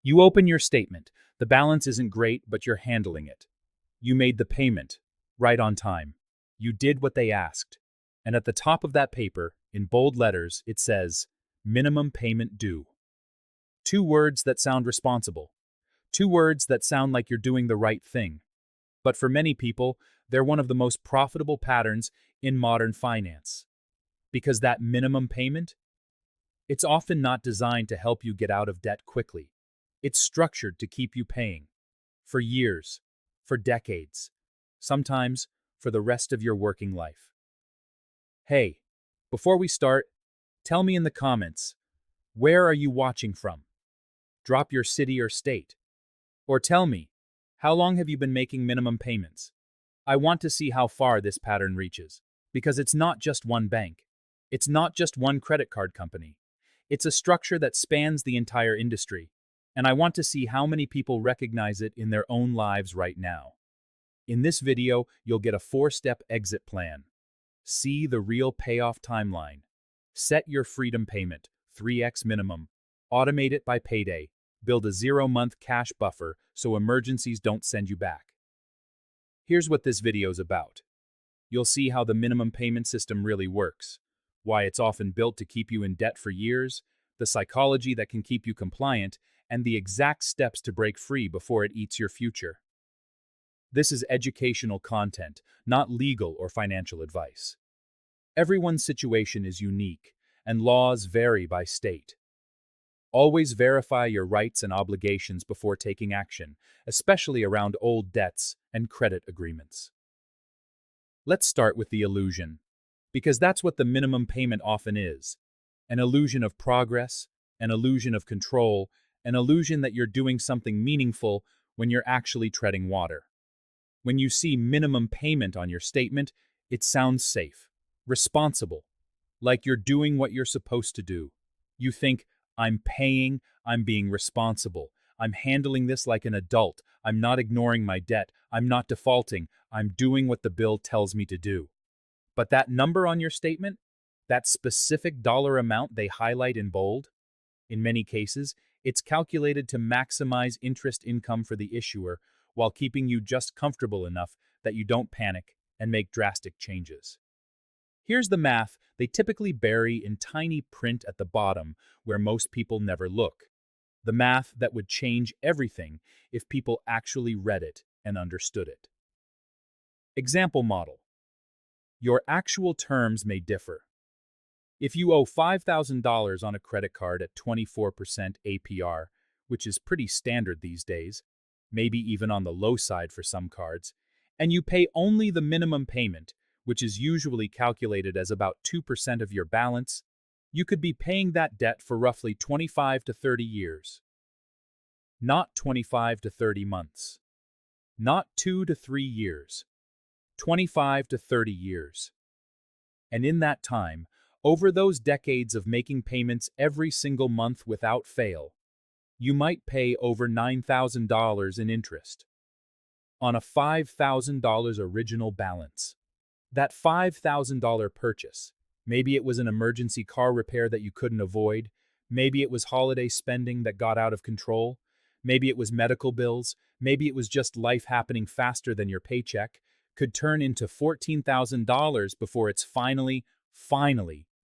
You open your statement. The balance isn't great, but you're handling it. You made the payment, right on time. You did what they asked. And at the top of that paper, in bold letters, it says, minimum payment due. Two words that sound responsible. Two words that sound like you're doing the right thing. But for many people, they're one of the most profitable patterns in modern finance. Because that minimum payment, it's often not designed to help you get out of debt quickly. It's structured to keep you paying. For years, for decades, sometimes for the rest of your working life. Hey, before we start, tell me in the comments, where are you watching from? Drop your city or state. Or tell me, how long have you been making minimum payments? I want to see how far this pattern reaches, because it's not just one bank. It's not just one credit card company. It's a structure that spans the entire industry, and I want to see how many people recognize it in their own lives right now. In this video, you'll get a 4-step exit plan. See the real payoff timeline. Set your freedom payment, 3x minimum. Automate it by payday. Build a 0-month cash buffer so emergencies don't send you back. Here's what this video's about. You'll see how the minimum payment system really works, why it's often built to keep you in debt for years, the psychology that can keep you compliant, and the exact steps to break free before it eats your future. This is educational content, not legal or financial advice. Everyone's situation is unique, and laws vary by state. Always verify your rights and obligations before taking action, especially around old debts and credit agreements. Let's start with the illusion, because that's what the minimum payment often is. An illusion of progress, an illusion of control, an illusion that you're doing something meaningful when you're actually treading water. When you see minimum payment on your statement, it sounds safe, responsible, like you're doing what you're supposed to do. You think, I'm paying, I'm being responsible, I'm handling this like an adult, I'm not ignoring my debt, I'm not defaulting, I'm doing what the bill tells me to do. But that number on your statement, that specific dollar amount they highlight in bold, in many cases, it's calculated to maximize interest income for the issuer while keeping you just comfortable enough that you don't panic and make drastic changes. Here's the math they typically bury in tiny print at the bottom where most people never look. The math that would change everything if people actually read it and understood it. Example model. Your actual terms may differ. If you owe $5,000 on a credit card at 24% APR, which is pretty standard these days, maybe even on the low side for some cards, and you pay only the minimum payment, which is usually calculated as about 2% of your balance, you could be paying that debt for roughly 25 to 30 years. Not 25 to 30 months. Not 2 to 3 years. 25 to 30 years. And in that time, over those decades of making payments every single month without fail, you might pay over $9,000 in interest on a $5,000 original balance. That $5,000 purchase, maybe it was an emergency car repair that you couldn't avoid, maybe it was holiday spending that got out of control, maybe it was medical bills, maybe it was just life happening faster than your paycheck, could turn into $14,000 before it's finally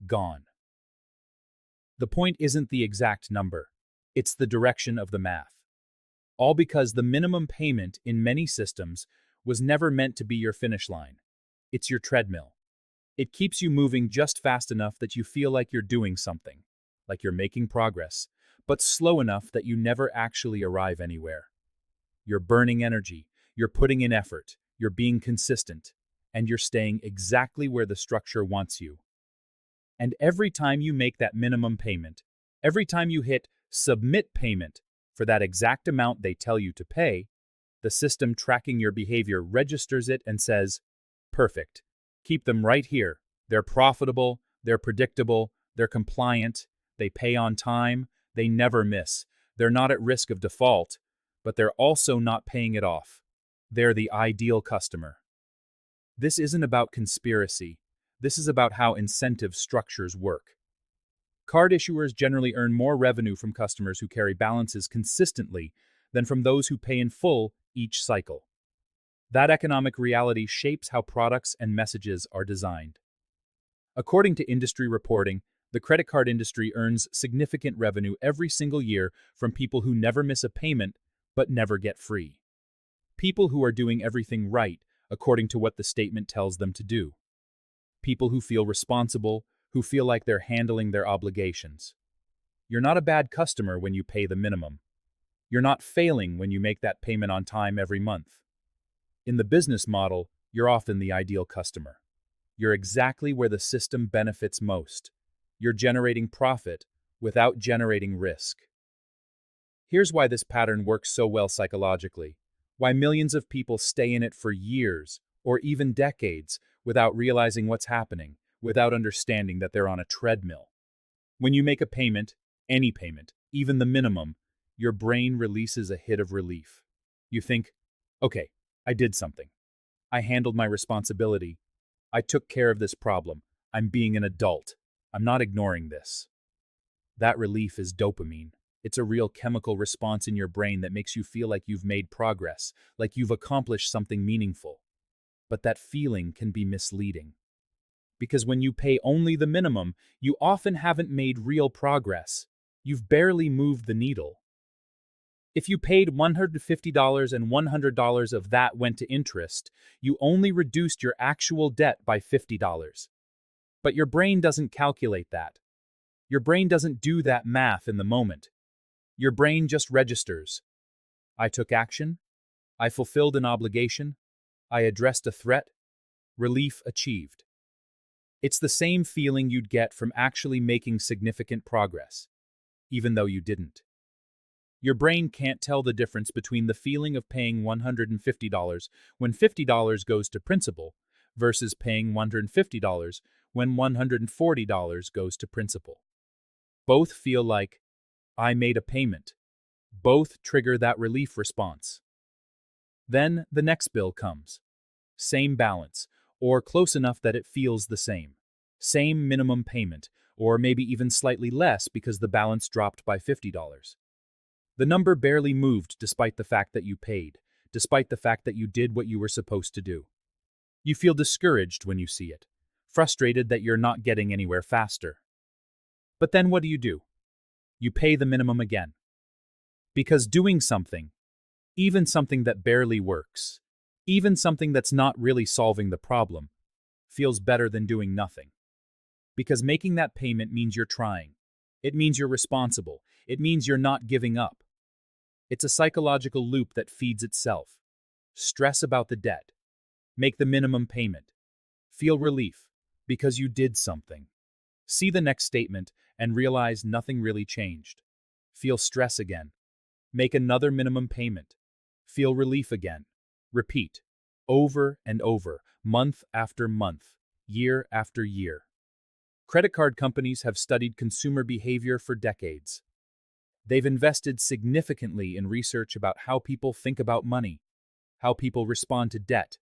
gone. The point isn't the exact number, it's the direction of the math. All because the minimum payment in many systems was never meant to be your finish line. It's your treadmill. It keeps you moving just fast enough that you feel like you're doing something, like you're making progress, but slow enough that you never actually arrive anywhere. You're burning energy, you're putting in effort, you're being consistent, and you're staying exactly where the structure wants you. And every time you make that minimum payment, every time you hit submit payment for that exact amount they tell you to pay, the system tracking your behavior registers it and says, perfect. Keep them right here. They're profitable, they're predictable, they're compliant, they pay on time, they never miss. They're not at risk of default, but they're also not paying it off. They're the ideal customer. This isn't about conspiracy. This is about how incentive structures work. Card issuers generally earn more revenue from customers who carry balances consistently than from those who pay in full each cycle. That economic reality shapes how products and messages are designed. According to industry reporting, the credit card industry earns significant revenue every single year from people who never miss a payment but never get free. People who are doing everything right according to what the statement tells them to do. People who feel responsible, who feel like they're handling their obligations. You're not a bad customer when you pay the minimum. You're not failing when you make that payment on time every month. In the business model, you're often the ideal customer. You're exactly where the system benefits most. You're generating profit without generating risk. Here's why this pattern works so well psychologically, why millions of people stay in it for years or even decades without realizing what's happening, without understanding that they're on a treadmill. When you make a payment, any payment, even the minimum, your brain releases a hit of relief. You think, okay, I did something. I handled my responsibility. I took care of this problem. I'm being an adult. I'm not ignoring this. That relief is dopamine. It's a real chemical response in your brain that makes you feel like you've made progress, like you've accomplished something meaningful. But that feeling can be misleading. Because when you pay only the minimum, you often haven't made real progress. You've barely moved the needle. If you paid $150 and $100 of that went to interest, you only reduced your actual debt by $50. But your brain doesn't calculate that. Your brain doesn't do that math in the moment. Your brain just registers. I took action. I fulfilled an obligation. I addressed a threat. Relief achieved. It's the same feeling you'd get from actually making significant progress, even though you didn't. Your brain can't tell the difference between the feeling of paying $150 when $50 goes to principal versus paying $150 when $140 goes to principal. Both feel like, I made a payment. Both trigger that relief response. Then the next bill comes. Same balance, or close enough that it feels the same. Same minimum payment, or maybe even slightly less because the balance dropped by $50. The number barely moved despite the fact that you paid, despite the fact that you did what you were supposed to do. You feel discouraged when you see it, frustrated that you're not getting anywhere faster. But then what do? You pay the minimum again. Because doing something, even something that barely works, even something that's not really solving the problem, feels better than doing nothing. Because making that payment means you're trying. It means you're responsible. It means you're not giving up. It's a psychological loop that feeds itself. Stress about the debt. Make the minimum payment. Feel relief, because you did something. See the next statement and realize nothing really changed. Feel stress again. Make another minimum payment. Feel relief again. Repeat. Over and over, month after month, year after year. Credit card companies have studied consumer behavior for decades. They've invested significantly in research about how people think about money, how people respond to debt,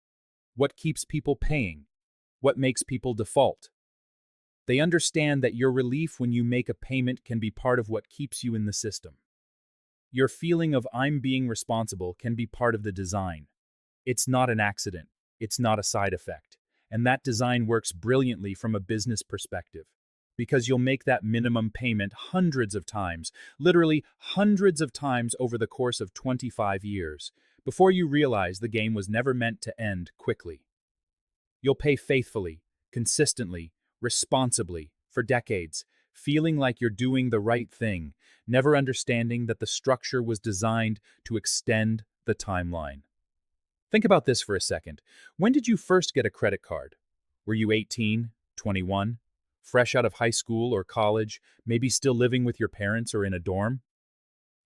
what keeps people paying, what makes people default. They understand that your relief when you make a payment can be part of what keeps you in the system. Your feeling of I'm being responsible can be part of the design. It's not an accident. It's not a side effect. And that design works brilliantly from a business perspective. Because you'll make that minimum payment hundreds of times, literally hundreds of times over the course of 25 years, before you realize the game was never meant to end quickly. You'll pay faithfully, consistently, responsibly, for decades, feeling like you're doing the right thing, never understanding that the structure was designed to extend the timeline. Think about this for a second. When did you first get a credit card? Were you 18, 21, fresh out of high school or college, maybe still living with your parents or in a dorm?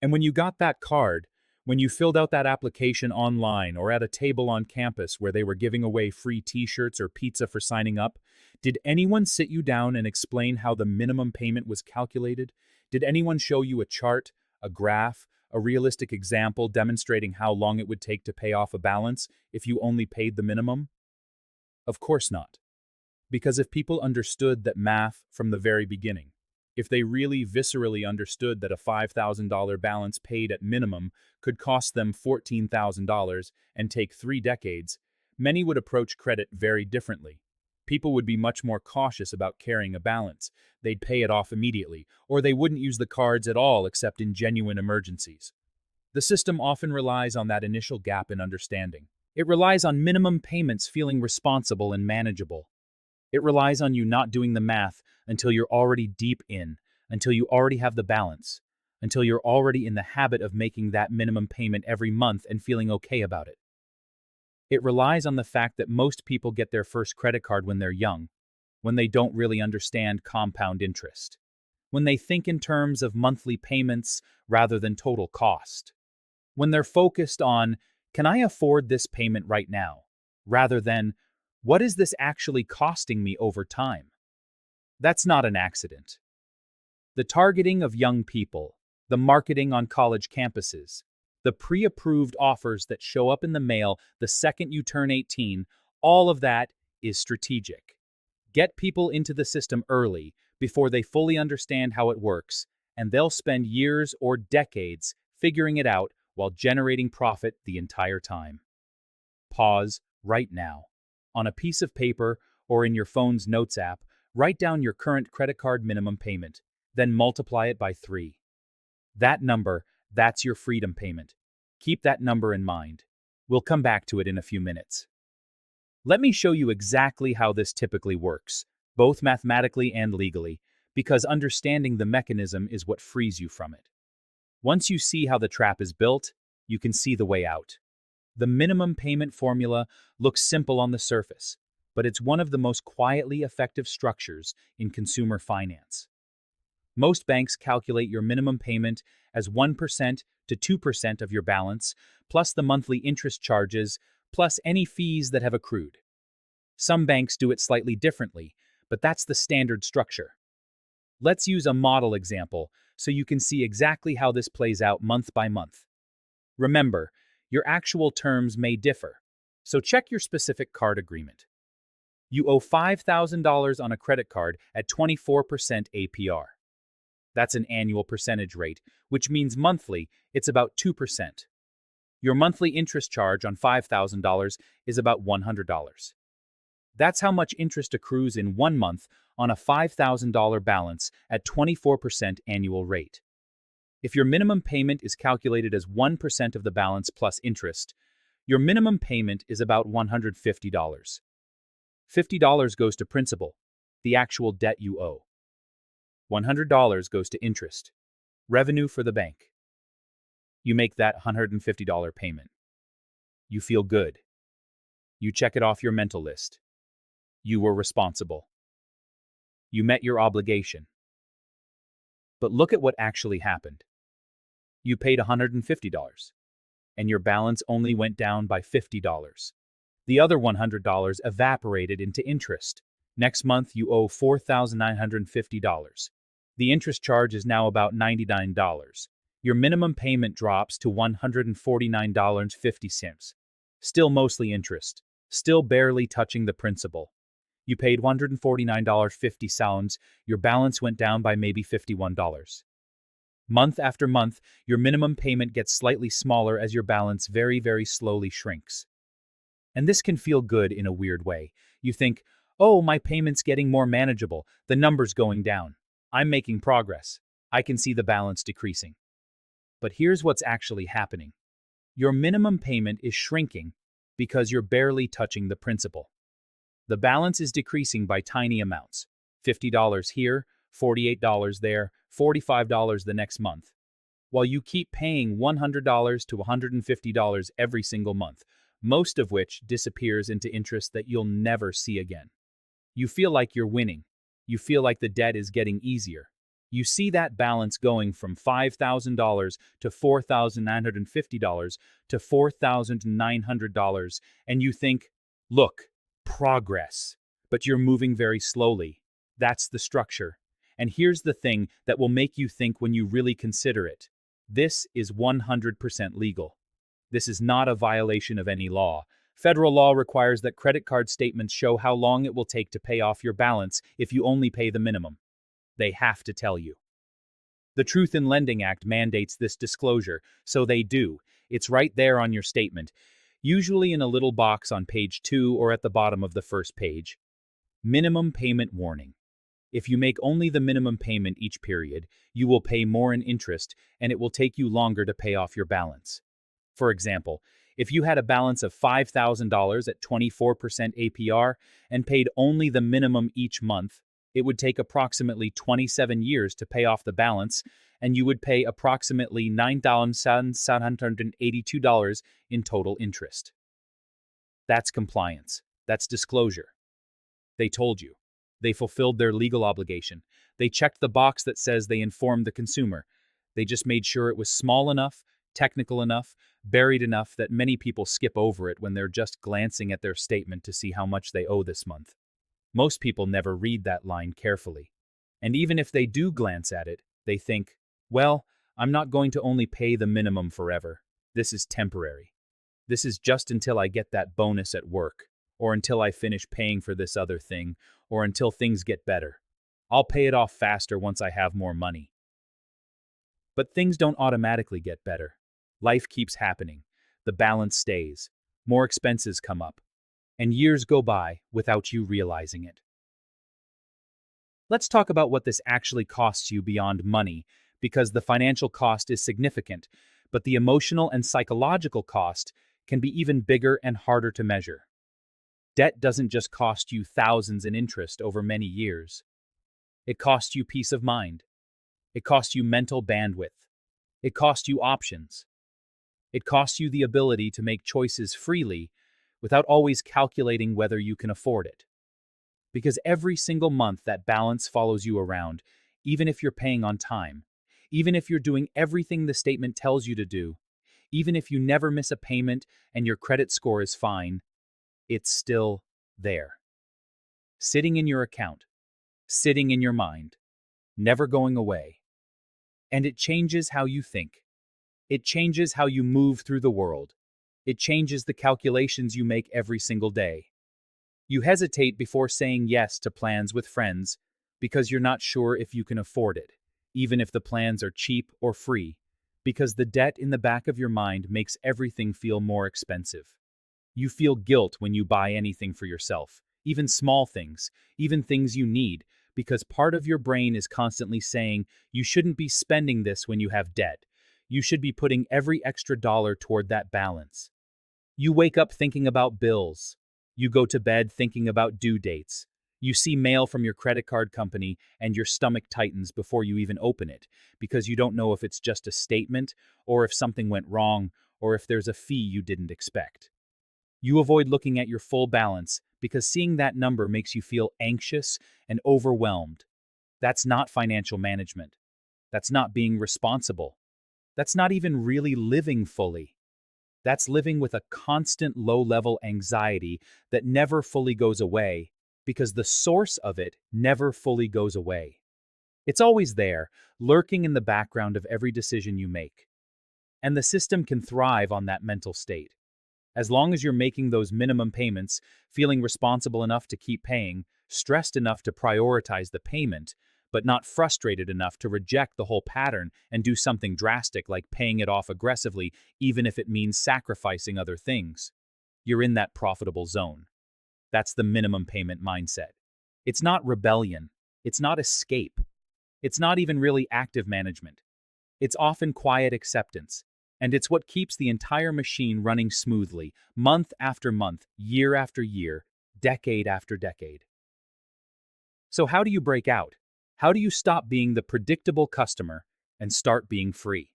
And when you got that card, when you filled out that application online or at a table on campus where they were giving away free t-shirts or pizza for signing up, did anyone sit you down and explain how the minimum payment was calculated? Did anyone show you a chart, a graph, a realistic example demonstrating how long it would take to pay off a balance if you only paid the minimum? Of course not. Because if people understood that math from the very beginning, If they really viscerally understood that a $5,000 balance paid at minimum could cost them $14,000 and take 3 decades, many would approach credit very differently. People would be much more cautious about carrying a balance. They'd pay it off immediately, or they wouldn't use the cards at all except in genuine emergencies. The system often relies on that initial gap in understanding. It relies on minimum payments feeling responsible and manageable. It relies on you not doing the math until you're already deep in, until you already have the balance, until you're already in the habit of making that minimum payment every month and feeling okay about it. It relies on the fact that most people get their first credit card when they're young, when they don't really understand compound interest, when they think in terms of monthly payments rather than total cost, when they're focused on, can I afford this payment right now, rather than, what is this actually costing me over time? That's not an accident. The targeting of young people, the marketing on college campuses, the pre-approved offers that show up in the mail the second you turn 18, all of that is strategic. Get people into the system early, before they fully understand how it works, and they'll spend years or decades figuring it out while generating profit the entire time. Pause right now. On a piece of paper or in your phone's notes app, write down your current credit card minimum payment, then multiply it by 3. That number, that's your freedom payment. Keep that number in mind. We'll come back to it in a few minutes. Let me show you exactly how this typically works, both mathematically and legally, because understanding the mechanism is what frees you from it. Once you see how the trap is built, you can see the way out. The minimum payment formula looks simple on the surface, but it's one of the most quietly effective structures in consumer finance. Most banks calculate your minimum payment as 1% to 2% of your balance, plus the monthly interest charges, plus any fees that have accrued. Some banks do it slightly differently, but that's the standard structure. Let's use a model example so you can see exactly how this plays out month by month. Remember, your actual terms may differ, so check your specific card agreement. You owe $5,000 on a credit card at 24% APR. That's an annual percentage rate, which means monthly it's about 2%. Your monthly interest charge on $5,000 is about $100. That's how much interest accrues in 1 month on a $5,000 balance at 24% annual rate. If your minimum payment is calculated as 1% of the balance plus interest, your minimum payment is about $150. $50 goes to principal, the actual debt you owe. $100 goes to interest, revenue for the bank. You make that $150 payment. You feel good. You check it off your mental list. You were responsible. You met your obligation. But look at what actually happened. You paid $150, and your balance only went down by $50. The other $100 evaporated into interest. Next month, you owe $4,950. The interest charge is now about $99. Your minimum payment drops to $149.50. Still mostly interest. Still barely touching the principal. You paid $149.50. Your balance went down by maybe $51. Month after month, your minimum payment gets slightly smaller as your balance very, very slowly shrinks. And this can feel good in a weird way. You think, oh, my payment's getting more manageable. The number's going down. I'm making progress. I can see the balance decreasing. But here's what's actually happening. Your minimum payment is shrinking because you're barely touching the principal. The balance is decreasing by tiny amounts. $50 here, $48 there, $45 the next month. While you keep paying $100 to $150 every single month, most of which disappears into interest that you'll never see again. You feel like you're winning. You feel like the debt is getting easier. You see that balance going from $5,000 to $4,950 to $4,900, and you think, look, progress. But you're moving very slowly. That's the structure. And here's the thing that will make you think when you really consider it. This is 100% legal. This is not a violation of any law. Federal law requires that credit card statements show how long it will take to pay off your balance if you only pay the minimum. They have to tell you. The Truth in Lending Act mandates this disclosure, so they do. It's right there on your statement, usually in a little box on page 2 or at the bottom of the first page. Minimum payment warning. If you make only the minimum payment each period, you will pay more in interest and it will take you longer to pay off your balance. For example, if you had a balance of $5,000 at 24% APR and paid only the minimum each month, it would take approximately 27 years to pay off the balance, and you would pay approximately $9,782 in total interest. That's compliance. That's disclosure. They told you. They fulfilled their legal obligation. They checked the box that says they informed the consumer. They just made sure it was small enough, technical enough, buried enough that many people skip over it when they're just glancing at their statement to see how much they owe this month. Most people never read that line carefully. And even if they do glance at it, they think, well, I'm not going to only pay the minimum forever. This is temporary. This is just until I get that bonus at work, or until I finish paying for this other thing, or until things get better. I'll pay it off faster once I have more money. But things don't automatically get better. Life keeps happening. The balance stays. More expenses come up. And years go by without you realizing it. Let's talk about what this actually costs you beyond money, because the financial cost is significant, but the emotional and psychological cost can be even bigger and harder to measure. Debt doesn't just cost you thousands in interest over many years. It costs you peace of mind. It costs you mental bandwidth. It costs you options. It costs you the ability to make choices freely without always calculating whether you can afford it. Because every single month that balance follows you around, even if you're paying on time, even if you're doing everything the statement tells you to do, even if you never miss a payment and your credit score is fine, it's still there. Sitting in your account, sitting in your mind, never going away. And it changes how you think. It changes how you move through the world. It changes the calculations you make every single day. You hesitate before saying yes to plans with friends because you're not sure if you can afford it, even if the plans are cheap or free, because the debt in the back of your mind makes everything feel more expensive. You feel guilt when you buy anything for yourself, even small things, even things you need, because part of your brain is constantly saying, you shouldn't be spending this when you have debt. You should be putting every extra dollar toward that balance. You wake up thinking about bills. You go to bed thinking about due dates. You see mail from your credit card company and your stomach tightens before you even open it, because you don't know if it's just a statement, or if something went wrong, or if there's a fee you didn't expect. You avoid looking at your full balance because seeing that number makes you feel anxious and overwhelmed. That's not financial management. That's not being responsible. That's not even really living fully. That's living with a constant low-level anxiety that never fully goes away because the source of it never fully goes away. It's always there, lurking in the background of every decision you make. And the system can thrive on that mental state. As long as you're making those minimum payments, feeling responsible enough to keep paying, stressed enough to prioritize the payment, but not frustrated enough to reject the whole pattern and do something drastic like paying it off aggressively, even if it means sacrificing other things, you're in that profitable zone. That's the minimum payment mindset. It's not rebellion. It's not escape. It's not even really active management. It's often quiet acceptance. And it's what keeps the entire machine running smoothly, month after month, year after year, decade after decade. So how do you break out? How do you stop being the predictable customer and start being free?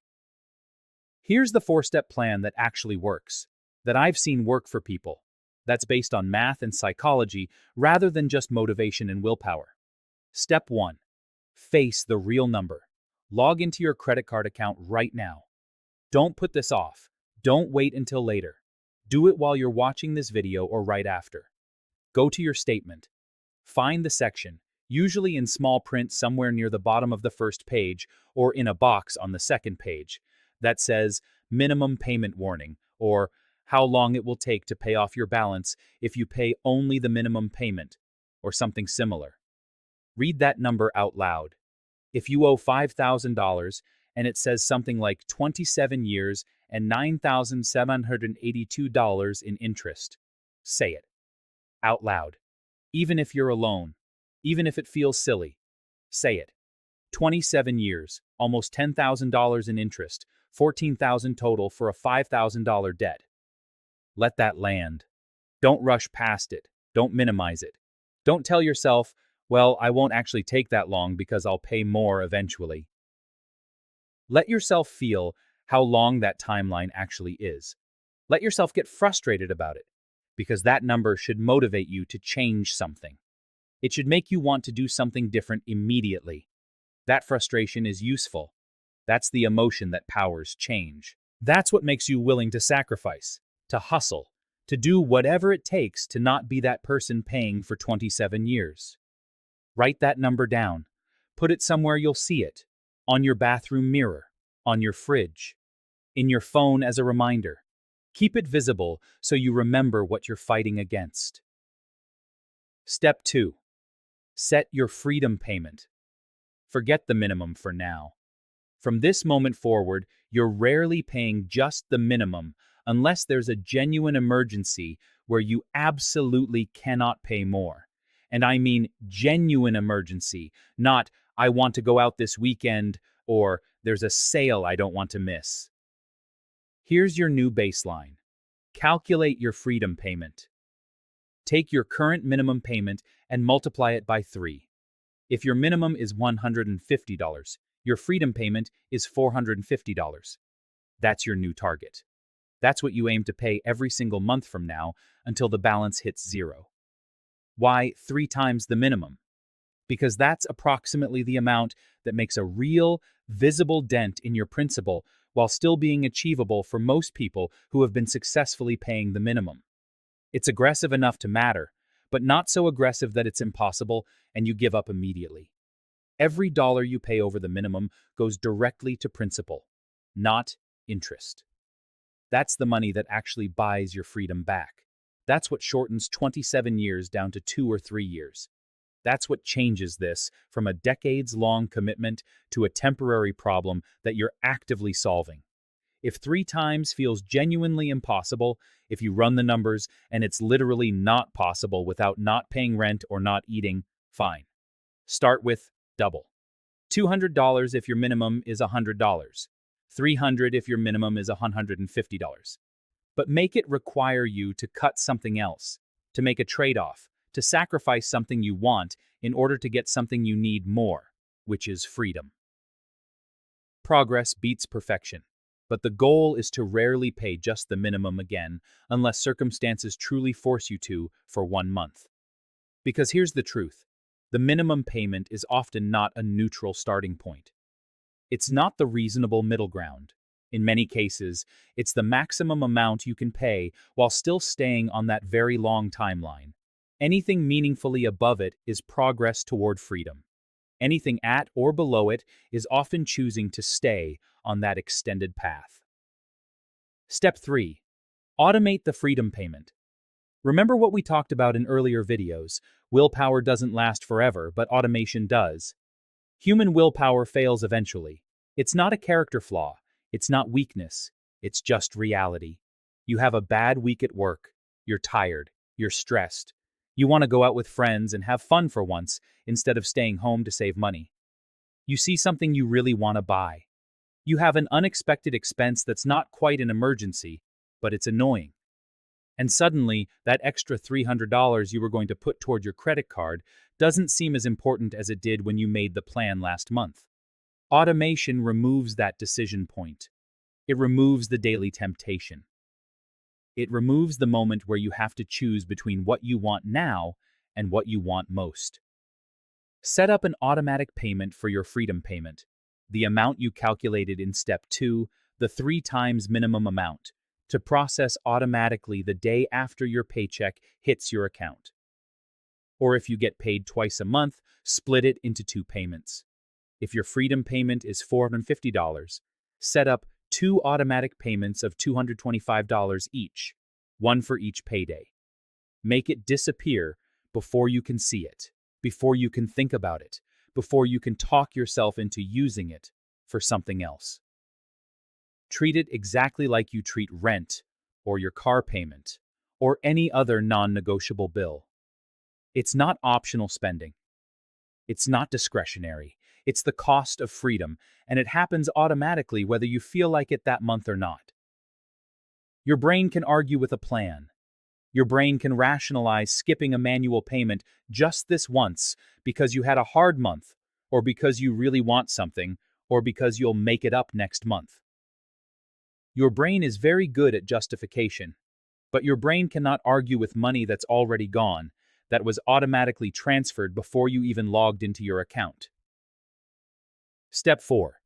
Here's the 4-step plan that actually works, that I've seen work for people, that's based on math and psychology rather than just motivation and willpower. Step 1. Face the real number. Log into your credit card account right now. Don't put this off. Don't wait until later. Do it while you're watching this video or right after. Go to your statement. Find the section, usually in small print somewhere near the bottom of the first page or in a box on the second page, that says Minimum Payment Warning or How Long It Will Take to Pay Off Your Balance If You Pay Only the Minimum Payment, or something similar. Read that number out loud. If you owe $5,000 and it says something like 27 years and $9,782 in interest, say it out loud. Even if you're alone, even if it feels silly, say it. 27 years, almost $10,000 in interest, $14,000 total for a $5,000 debt. Let that land. Don't rush past it. Don't minimize it. Don't tell yourself, well, I won't actually take that long because I'll pay more eventually. Let yourself feel how long that timeline actually is. Let yourself get frustrated about it, because that number should motivate you to change something. It should make you want to do something different immediately. That frustration is useful. That's the emotion that powers change. That's what makes you willing to sacrifice, to hustle, to do whatever it takes to not be that person paying for 27 years. Write that number down. Put it somewhere you'll see it. On your bathroom mirror, on your fridge, in your phone as a reminder. Keep it visible so you remember what you're fighting against. Step 2. Set your freedom payment. Forget the minimum for now. From this moment forward, you're rarely paying just the minimum unless there's a genuine emergency where you absolutely cannot pay more. And I mean genuine emergency, not I want to go out this weekend or there's a sale I don't want to miss. Here's your new baseline. Calculate your freedom payment. Take your current minimum payment and multiply it by 3. If your minimum is $150, your freedom payment is $450. That's your new target. That's what you aim to pay every single month from now until the balance hits 0. Why 3 times the minimum? Because that's approximately the amount that makes a real, visible dent in your principal while still being achievable for most people who have been successfully paying the minimum. It's aggressive enough to matter, but not so aggressive that it's impossible and you give up immediately. Every dollar you pay over the minimum goes directly to principal, not interest. That's the money that actually buys your freedom back. That's what shortens 27 years down to 2 or 3 years. That's what changes this from a decades-long commitment to a temporary problem that you're actively solving. If 3 times feels genuinely impossible, if you run the numbers and it's literally not possible without not paying rent or not eating, fine. Start with double. $200 if your minimum is $100. $300 if your minimum is $150. But make it require you to cut something else, to make a trade-off, to sacrifice something you want in order to get something you need more, which is freedom. Progress beats perfection, but the goal is to rarely pay just the minimum again unless circumstances truly force you to for 1 month. Because here's the truth. The minimum payment is often not a neutral starting point. It's not the reasonable middle ground. In many cases, it's the maximum amount you can pay while still staying on that very long timeline. Anything meaningfully above it is progress toward freedom. Anything at or below it is often choosing to stay on that extended path. Step 3. Automate the freedom payment. Remember what we talked about in earlier videos. Willpower doesn't last forever, but automation does. Human willpower fails eventually. It's not a character flaw. It's not weakness. It's just reality. You have a bad week at work. You're tired. You're stressed. You want to go out with friends and have fun for once instead of staying home to save money. You see something you really want to buy. You have an unexpected expense that's not quite an emergency, but it's annoying. And suddenly, that extra $300 you were going to put toward your credit card doesn't seem as important as it did when you made the plan last month. Automation removes that decision point. It removes the daily temptation. It removes the moment where you have to choose between what you want now and what you want most. Set up an automatic payment for your freedom payment, the amount you calculated in Step 2, the 3 times minimum amount, to process automatically the day after your paycheck hits your account. Or if you get paid twice a month, split it into 2 payments. If your freedom payment is $450, set up 2 automatic payments of $225 each, one for each payday. Make it disappear before you can see it, before you can think about it, before you can talk yourself into using it for something else. Treat it exactly like you treat rent, or your car payment, or any other non-negotiable bill. It's not optional spending. It's not discretionary. It's the cost of freedom, and it happens automatically whether you feel like it that month or not. Your brain can argue with a plan. Your brain can rationalize skipping a manual payment just this once because you had a hard month, or because you really want something, or because you'll make it up next month. Your brain is very good at justification, but your brain cannot argue with money that's already gone, that was automatically transferred before you even logged into your account. Step 4.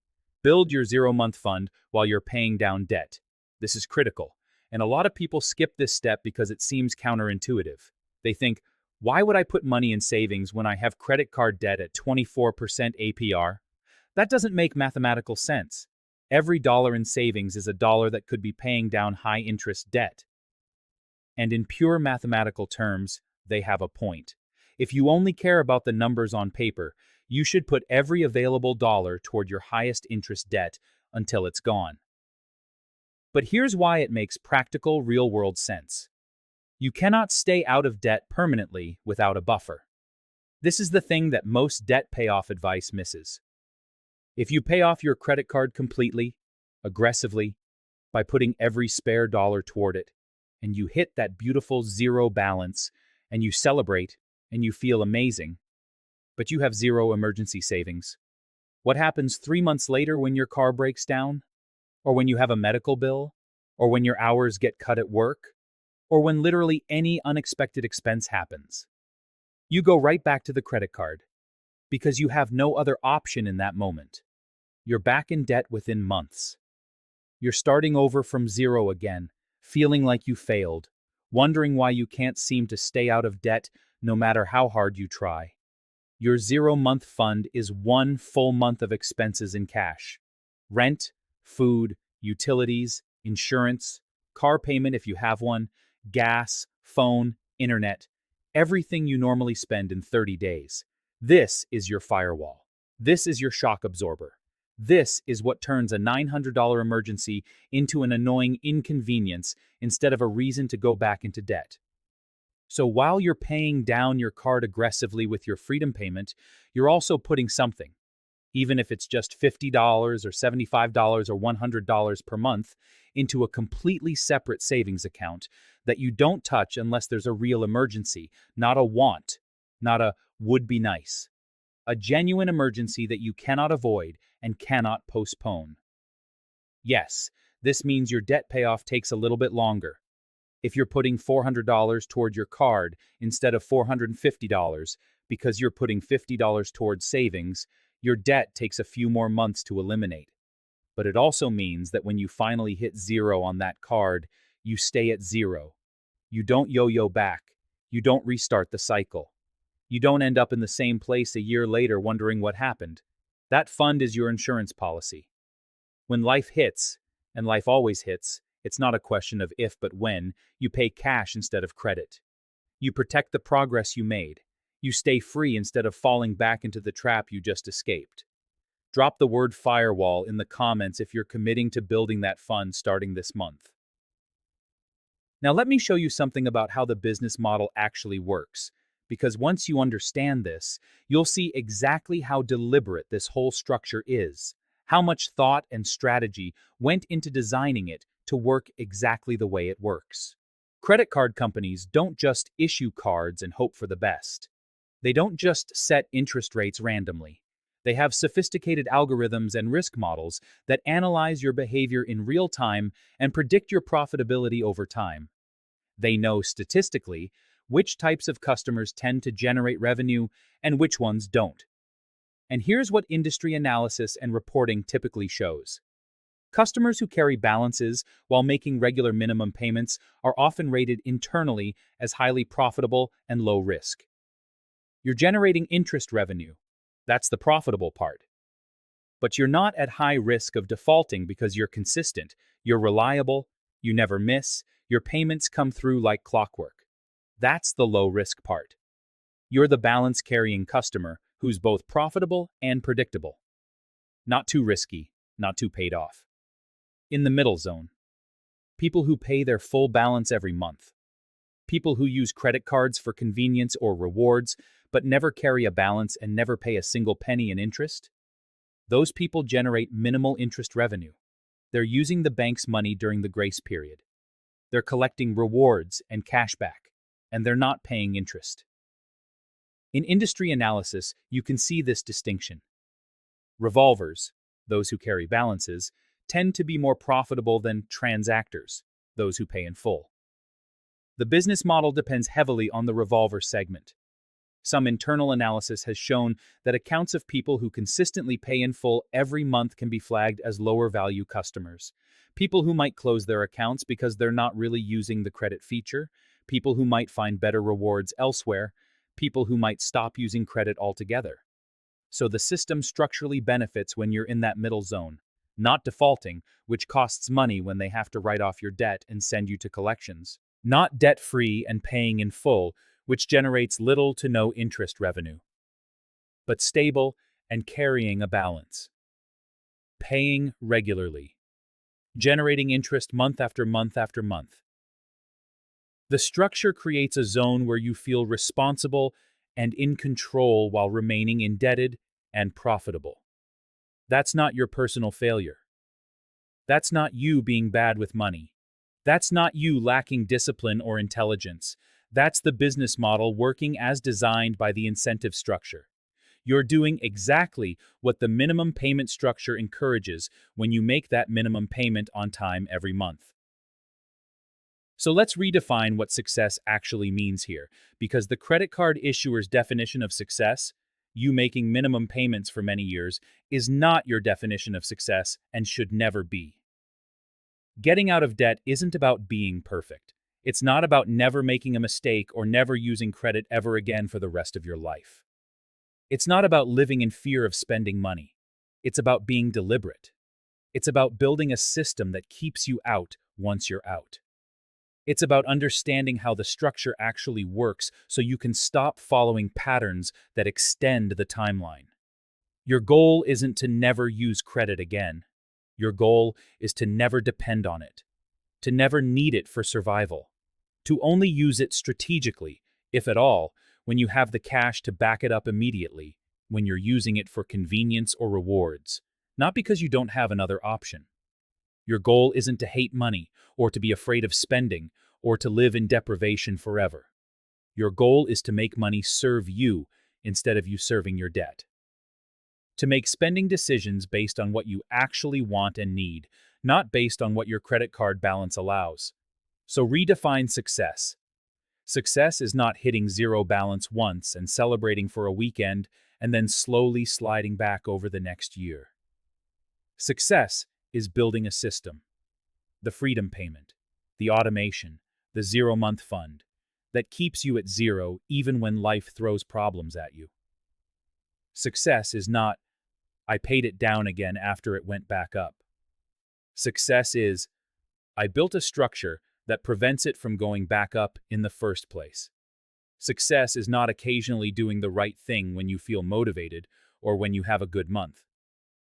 Build your 0-month fund while you're paying down debt. This is critical, and a lot of people skip this step because it seems counterintuitive. They think, why would I put money in savings when I have credit card debt at 24% APR? That doesn't make mathematical sense. Every dollar in savings is a dollar that could be paying down high-interest debt. And in pure mathematical terms, they have a point. If you only care about the numbers on paper, you should put every available dollar toward your highest interest debt until it's gone. But here's why it makes practical, real-world sense. You cannot stay out of debt permanently without a buffer. This is the thing that most debt payoff advice misses. If you pay off your credit card completely, aggressively, by putting every spare dollar toward it, and you hit that beautiful zero balance, and you celebrate, and you feel amazing, but you have zero emergency savings, what happens 3 months later when your car breaks down? Or when you have a medical bill? Or when your hours get cut at work? Or when literally any unexpected expense happens? You go right back to the credit card, because you have no other option in that moment. You're back in debt within months. You're starting over from zero again, feeling like you failed, wondering why you can't seem to stay out of debt no matter how hard you try. Your 0-month fund is 1 full month of expenses in cash. Rent, food, utilities, insurance, car payment if you have one, gas, phone, internet, everything you normally spend in 30 days. This is your firewall. This is your shock absorber. This is what turns a $900 emergency into an annoying inconvenience instead of a reason to go back into debt. So while you're paying down your card aggressively with your freedom payment, you're also putting something, even if it's just $50 or $75 or $100 per month, into a completely separate savings account that you don't touch unless there's a real emergency, not a want, not a would be nice. A genuine emergency that you cannot avoid and cannot postpone. Yes, this means your debt payoff takes a little bit longer. If you're putting $400 toward your card instead of $450 because you're putting $50 towards savings, your debt takes a few more months to eliminate. But it also means that when you finally hit zero on that card, you stay at zero. You don't yo-yo back. You don't restart the cycle. You don't end up in the same place a year later wondering what happened. That fund is your insurance policy. When life hits, and life always hits, it's not a question of if but when, you pay cash instead of credit. You protect the progress you made. You stay free instead of falling back into the trap you just escaped. Drop the word firewall in the comments if you're committing to building that fund starting this month. Now let me show you something about how the business model actually works, because once you understand this, you'll see exactly how deliberate this whole structure is, how much thought and strategy went into designing it to work exactly the way it works. Credit card companies don't just issue cards and hope for the best. They don't just set interest rates randomly. They have sophisticated algorithms and risk models that analyze your behavior in real time and predict your profitability over time. They know statistically which types of customers tend to generate revenue and which ones don't. And here's what industry analysis and reporting typically shows. Customers who carry balances while making regular minimum payments are often rated internally as highly profitable and low risk. You're generating interest revenue. That's the profitable part. But you're not at high risk of defaulting because you're consistent, you're reliable, you never miss, your payments come through like clockwork. That's the low risk part. You're the balance-carrying customer who's both profitable and predictable. Not too risky, not too paid off. In the middle zone. People who pay their full balance every month. People who use credit cards for convenience or rewards, but never carry a balance and never pay a single penny in interest. Those people generate minimal interest revenue. They're using the bank's money during the grace period. They're collecting rewards and cashback, and they're not paying interest. In industry analysis, you can see this distinction. Revolvers, those who carry balances, tend to be more profitable than transactors, those who pay in full. The business model depends heavily on the revolver segment. Some internal analysis has shown that accounts of people who consistently pay in full every month can be flagged as lower value customers. People who might close their accounts because they're not really using the credit feature, people who might find better rewards elsewhere, people who might stop using credit altogether. So the system structurally benefits when you're in that middle zone, not defaulting, which costs money when they have to write off your debt and send you to collections, not debt-free and paying in full, which generates little to no interest revenue, but stable and carrying a balance. Paying regularly, generating interest month after month after month. The structure creates a zone where you feel responsible and in control while remaining indebted and profitable. That's not your personal failure. That's not you being bad with money. That's not you lacking discipline or intelligence. That's the business model working as designed by the incentive structure. You're doing exactly what the minimum payment structure encourages when you make that minimum payment on time every month. So let's redefine what success actually means here, because the credit card issuer's definition of success, you making minimum payments for many years, is not your definition of success and should never be. Getting out of debt isn't about being perfect. It's not about never making a mistake or never using credit ever again for the rest of your life. It's not about living in fear of spending money. It's about being deliberate. It's about building a system that keeps you out once you're out. It's about understanding how the structure actually works so you can stop following patterns that extend the timeline. Your goal isn't to never use credit again. Your goal is to never depend on it, to never need it for survival, to only use it strategically, if at all, when you have the cash to back it up immediately, when you're using it for convenience or rewards, not because you don't have another option. Your goal isn't to hate money, or to be afraid of spending, or to live in deprivation forever. Your goal is to make money serve you instead of you serving your debt. To make spending decisions based on what you actually want and need, not based on what your credit card balance allows. So redefine success. Success is not hitting zero balance once and celebrating for a weekend and then slowly sliding back over the next year. Success is building a system. The freedom payment, the automation, the 0-month fund that keeps you at zero even when life throws problems at you. Success is not, I paid it down again after it went back up. Success is, I built a structure that prevents it from going back up in the first place. Success is not occasionally doing the right thing when you feel motivated or when you have a good month.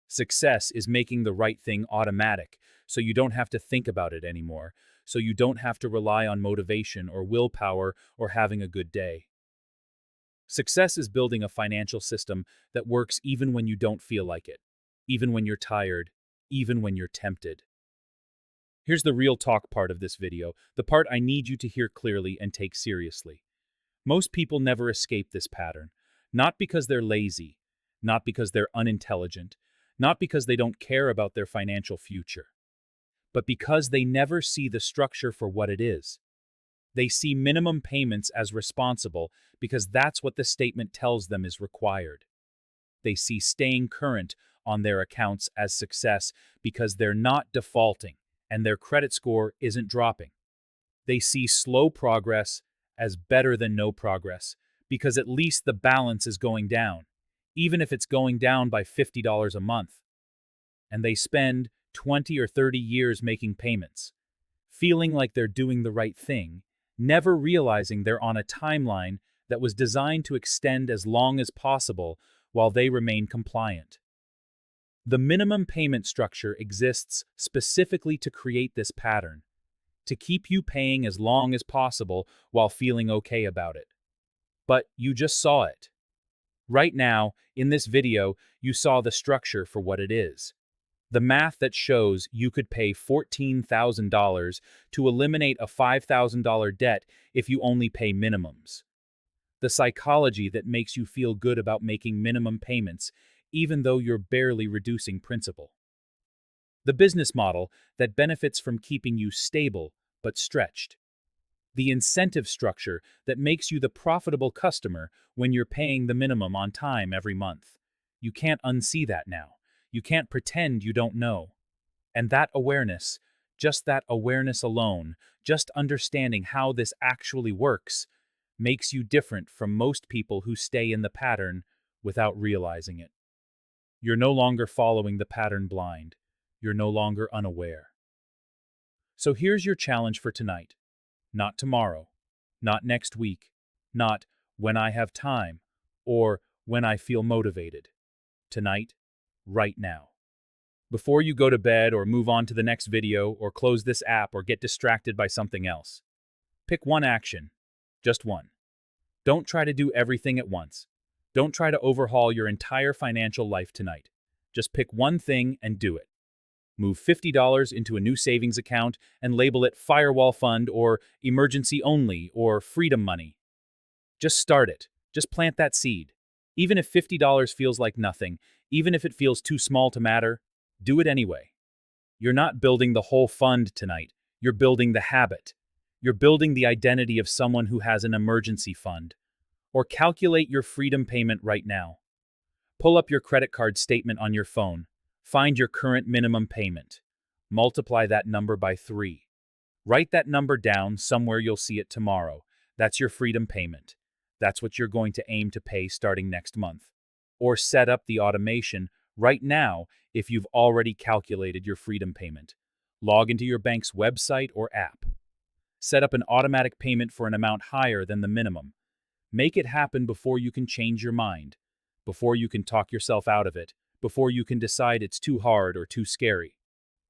Success is making the right thing automatic so you don't have to think about it anymore, so you don't have to rely on motivation or willpower or having a good day. Success is building a financial system that works even when you don't feel like it, even when you're tired, even when you're tempted. Here's the real talk part of this video, the part I need you to hear clearly and take seriously. Most people never escape this pattern, not because they're lazy, not because they're unintelligent, not because they don't care about their financial future, but because they never see the structure for what it is. They see minimum payments as responsible because that's what the statement tells them is required. They see staying current on their accounts as success because they're not defaulting and their credit score isn't dropping. They see slow progress as better than no progress because at least the balance is going down, even if it's going down by $50 a month. And they spend 20 or 30 years making payments, feeling like they're doing the right thing, never realizing they're on a timeline that was designed to extend as long as possible while they remain compliant. The minimum payment structure exists specifically to create this pattern, to keep you paying as long as possible while feeling okay about it. But you just saw it. Right now, in this video, you saw the structure for what it is. The math that shows you could pay $14,000 to eliminate a $5,000 debt if you only pay minimums. The psychology that makes you feel good about making minimum payments, even though you're barely reducing principal. The business model that benefits from keeping you stable but stretched. The incentive structure that makes you the profitable customer when you're paying the minimum on time every month. You can't unsee that now. You can't pretend you don't know. And that awareness, just that awareness alone, just understanding how this actually works, makes you different from most people who stay in the pattern without realizing it. You're no longer following the pattern blind. You're no longer unaware. So here's your challenge for tonight. Not tomorrow, not next week, not when I have time, or when I feel motivated. Tonight, right now. Before you go to bed or move on to the next video or close this app or get distracted by something else. Pick one action, just one. Don't try to do everything at once. Don't try to overhaul your entire financial life tonight. Just pick one thing and do it. Move $50 into a new savings account and label it Firewall Fund or Emergency Only or Freedom Money. Just start it. Just plant that seed. Even if $50 feels like nothing, even if it feels too small to matter, do it anyway. You're not building the whole fund tonight. You're building the habit. You're building the identity of someone who has an emergency fund. Or calculate your freedom payment right now. Pull up your credit card statement on your phone. Find your current minimum payment. Multiply that number by 3. Write that number down somewhere you'll see it tomorrow. That's your freedom payment. That's what you're going to aim to pay starting next month. Or set up the automation right now if you've already calculated your freedom payment. Log into your bank's website or app. Set up an automatic payment for an amount higher than the minimum. Make it happen before you can change your mind, before you can talk yourself out of it, before you can decide it's too hard or too scary.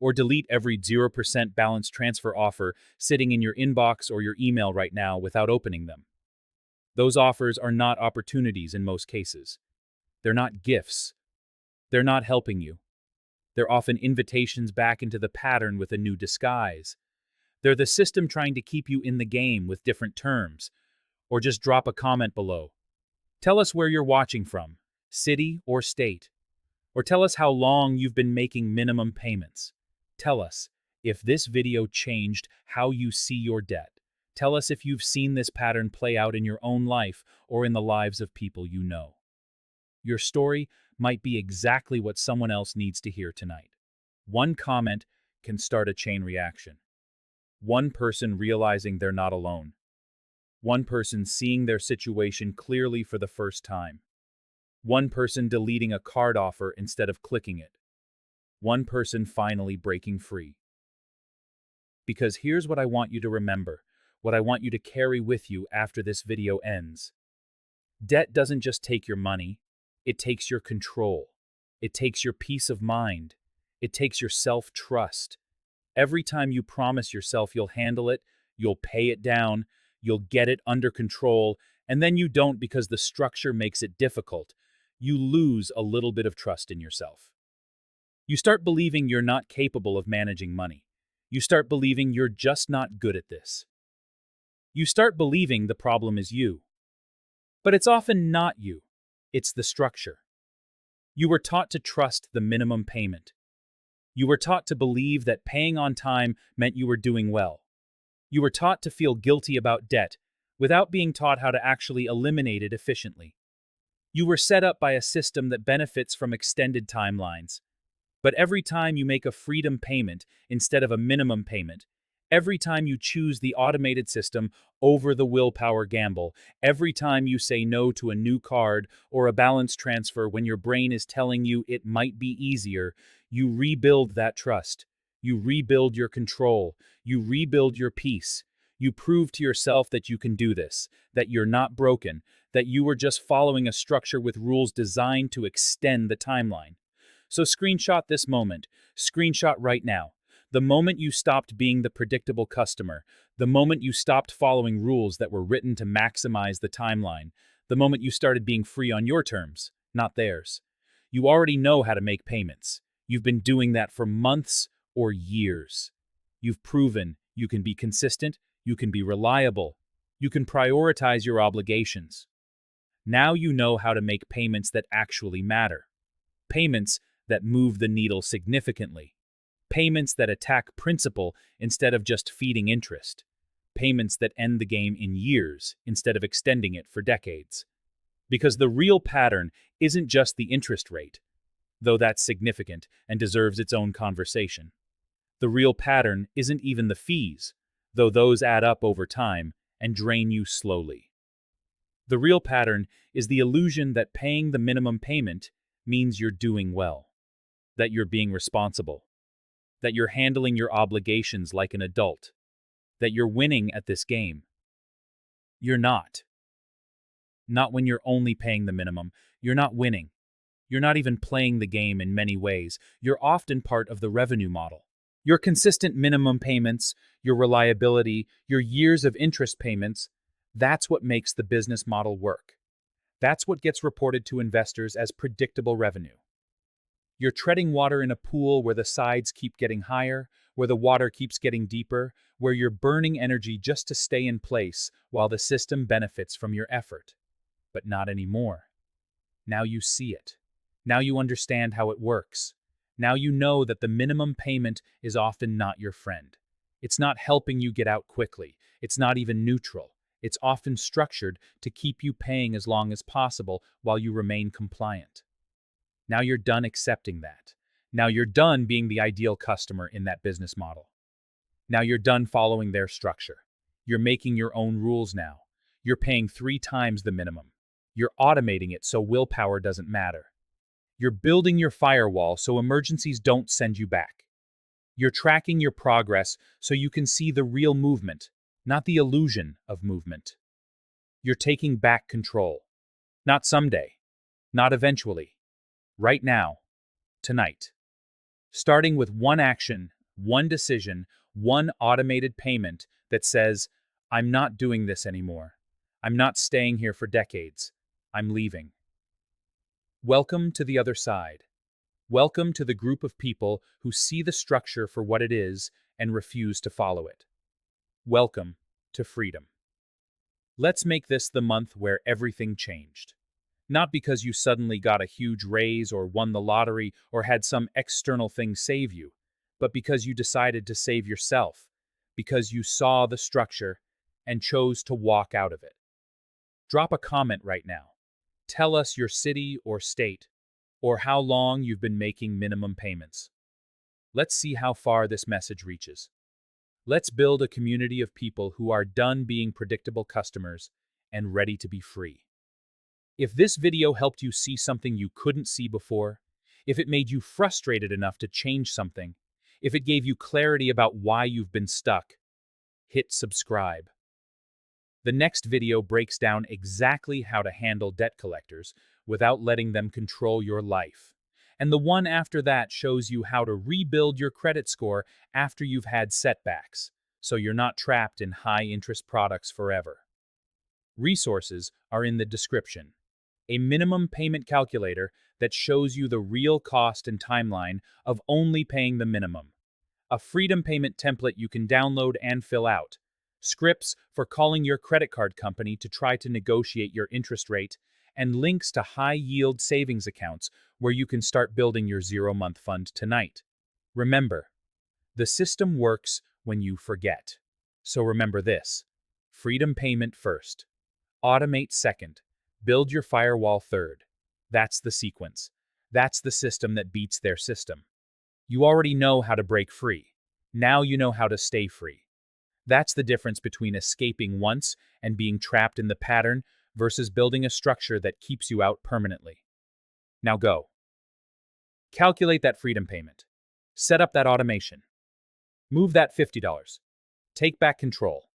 Or delete every 0% balance transfer offer sitting in your inbox or your email right now without opening them. Those offers are not opportunities in most cases. They're not gifts. They're not helping you. They're often invitations back into the pattern with a new disguise. They're the system trying to keep you in the game with different terms. Or just drop a comment below. Tell us where you're watching from, city or state. Or tell us how long you've been making minimum payments. Tell us if this video changed how you see your debt. Tell us if you've seen this pattern play out in your own life or in the lives of people you know. Your story might be exactly what someone else needs to hear tonight. One comment can start a chain reaction. One person realizing they're not alone. One person seeing their situation clearly for the first time. One person deleting a card offer instead of clicking it. One person finally breaking free. Because here's what I want you to remember, what I want you to carry with you after this video ends. Debt doesn't just take your money, it takes your control. It takes your peace of mind. It takes your self-trust. Every time you promise yourself you'll handle it, you'll pay it down, you'll get it under control, and then you don't because the structure makes it difficult, you lose a little bit of trust in yourself. You start believing you're not capable of managing money. You start believing you're just not good at this. You start believing the problem is you. But it's often not you. It's the structure. You were taught to trust the minimum payment. You were taught to believe that paying on time meant you were doing well. You were taught to feel guilty about debt without being taught how to actually eliminate it efficiently. You were set up by a system that benefits from extended timelines. But every time you make a freedom payment instead of a minimum payment, every time you choose the automated system over the willpower gamble, every time you say no to a new card or a balance transfer when your brain is telling you it might be easier, you rebuild that trust. You rebuild your control. You rebuild your peace. You prove to yourself that you can do this, that you're not broken, that you were just following a structure with rules designed to extend the timeline. So screenshot this moment. Screenshot right now. The moment you stopped being the predictable customer, the moment you stopped following rules that were written to maximize the timeline, the moment you started being free on your terms, not theirs. You already know how to make payments. You've been doing that for months or years. You've proven you can be consistent, you can be reliable, you can prioritize your obligations. Now you know how to make payments that actually matter. Payments that move the needle significantly. Payments that attack principal instead of just feeding interest. Payments that end the game in years instead of extending it for decades. Because the real pattern isn't just the interest rate, though that's significant and deserves its own conversation. The real pattern isn't even the fees, though those add up over time and drain you slowly. The real pattern is the illusion that paying the minimum payment means you're doing well, that you're being responsible, that you're handling your obligations like an adult, that you're winning at this game. You're not. Not when you're only paying the minimum. You're not winning. You're not even playing the game in many ways. You're often part of the revenue model. Your consistent minimum payments, your reliability, your years of interest payments, that's what makes the business model work. That's what gets reported to investors as predictable revenue. You're treading water in a pool where the sides keep getting higher, where the water keeps getting deeper, where you're burning energy just to stay in place while the system benefits from your effort. But not anymore. Now you see it. Now you understand how it works. Now you know that the minimum payment is often not your friend. It's not helping you get out quickly. It's not even neutral. It's often structured to keep you paying as long as possible while you remain compliant. Now you're done accepting that. Now you're done being the ideal customer in that business model. Now you're done following their structure. You're making your own rules now. You're paying 3 times the minimum. You're automating it so willpower doesn't matter. You're building your firewall so emergencies don't send you back. You're tracking your progress so you can see the real movement, not the illusion of movement. You're taking back control. Not someday. Not eventually. Right now. Tonight. Starting with one action, one decision, one automated payment that says, I'm not doing this anymore. I'm not staying here for decades. I'm leaving. Welcome to the other side. Welcome to the group of people who see the structure for what it is and refuse to follow it. Welcome to freedom. Let's make this the month where everything changed. Not because you suddenly got a huge raise or won the lottery or had some external thing save you, but because you decided to save yourself, because you saw the structure and chose to walk out of it. Drop a comment right now. Tell us your city or state, or how long you've been making minimum payments. Let's see how far this message reaches. Let's build a community of people who are done being predictable customers and ready to be free. If this video helped you see something you couldn't see before, if it made you frustrated enough to change something, if it gave you clarity about why you've been stuck, hit subscribe. The next video breaks down exactly how to handle debt collectors without letting them control your life. And the one after that shows you how to rebuild your credit score after you've had setbacks, so you're not trapped in high-interest products forever. Resources are in the description. A minimum payment calculator that shows you the real cost and timeline of only paying the minimum. A freedom payment template you can download and fill out. Scripts for calling your credit card company to try to negotiate your interest rate, and links to high-yield savings accounts where you can start building your zero-month fund tonight. Remember, the system works when you forget. So remember this: freedom payment first, automate second, build your firewall third. That's the sequence. That's the system that beats their system. You already know how to break free. Now you know how to stay free. That's the difference between escaping once and being trapped in the pattern versus building a structure that keeps you out permanently. Now go. Calculate that freedom payment. Set up that automation. Move that $50. Take back control.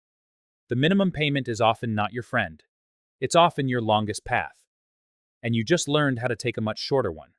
The minimum payment is often not your friend. It's often your longest path. And you just learned how to take a much shorter one.